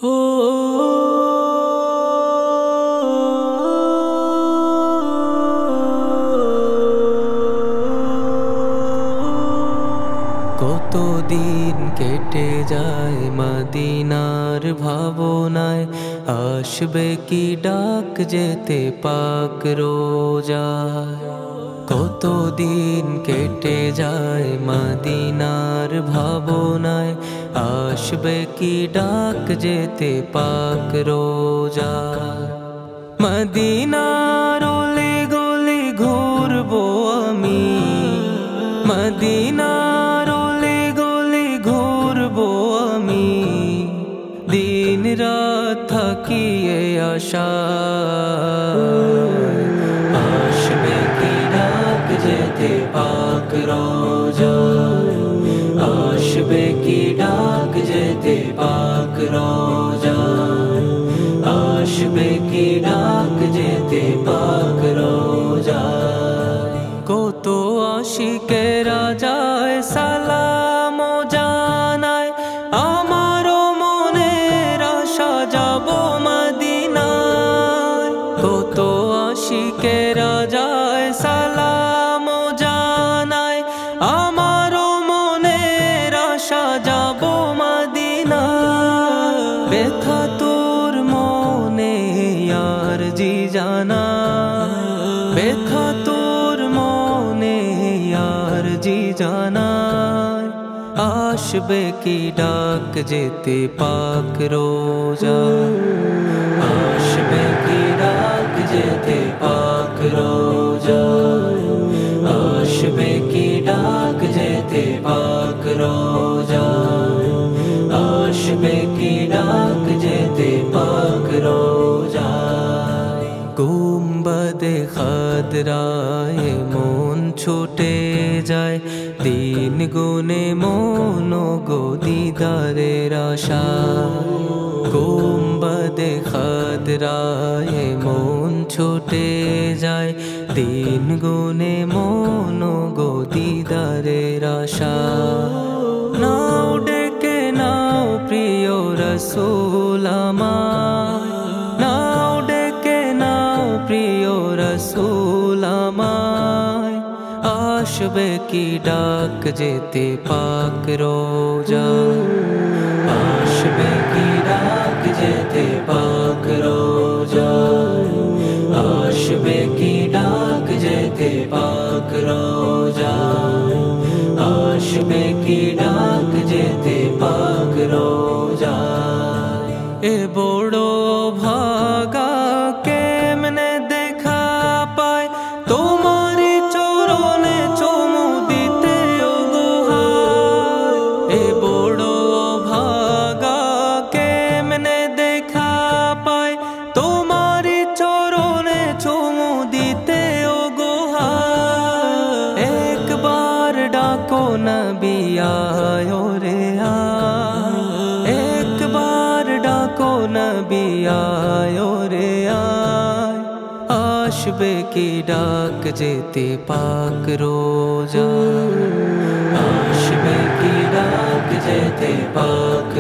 ও কতদিন কেটে যায় মদিনার ভাবনায়, আসবে কি ডাক যেতে পাক রোজায়। কতদিন কেটে যায় মদিনার ভাবনায়, আসবে কি ডাক যেতে পাক রোজায়। মদিনার অলি গলি ঘুরবো আমি, মদিনার অলি গলি ঘুরবো আমি, দিন রাত থাকিয়ে আশায়। আসবে কি ডাক যেতে পাক রোজায়, আসবে কি ডাক যেতে পাক রোজায়, আসবে কি ডাক যেতে পাক রোজায়। কত আশিকেরা যায় সালাম জানায়, আমারও মনের আশা যাব মদিনায়। কত আশিকেরা যায় সালাম জানায়, আমারও মনের আশা যাব মদিনায়। ব্যথা তোর মনে আর জি জানা, ব্যথা তোর মনে আর জি জানায়। আসবে কি ডাক যেতে পাক রোজায়, আসবে কি ডাক যেতে পাক রোজায়, আসবে কি ডাক যেতে পাক রোজায়, আসবে কি ডাক যেতে পাক রোজায়। গুম্বদে খাদরায় মন ছুটে যায়, দিন গুনে মন গো দিদারের আশা। গুম্বদে খাদরায় মন ছুটে যায়, দিন গুনে মন গো দিদারের আশা। নাও ডেকে নাও প্রিয় রসূল আমায়, নাও ডেকে নাও প্রিয় রসূল আমায়। আসবে কি ডাক যেতে পাক রোজায়, আসবে কি ডাক যেতে পাক রোজায়, আসবে কি ডাক যেতে পাক রোজায়, আসবে কি ডাক যেতে পাক রোজায়। এ বড় ভাগা কেমনে দেখা পায়, তোমারি চরণে চুমু দিতে ও গোহায়। এ বড় ভাগা কেমনে দেখা পায়, তোমারি চরণে চুমু দিতে ও গোহায়। একবার ডাকো নবী আয় রে আয়, একবার ডাকো নবী আয় রে আয়। আসবে কি ডাক যেতে পাক রোজায়, আসবে কি ডাক যেতে পাক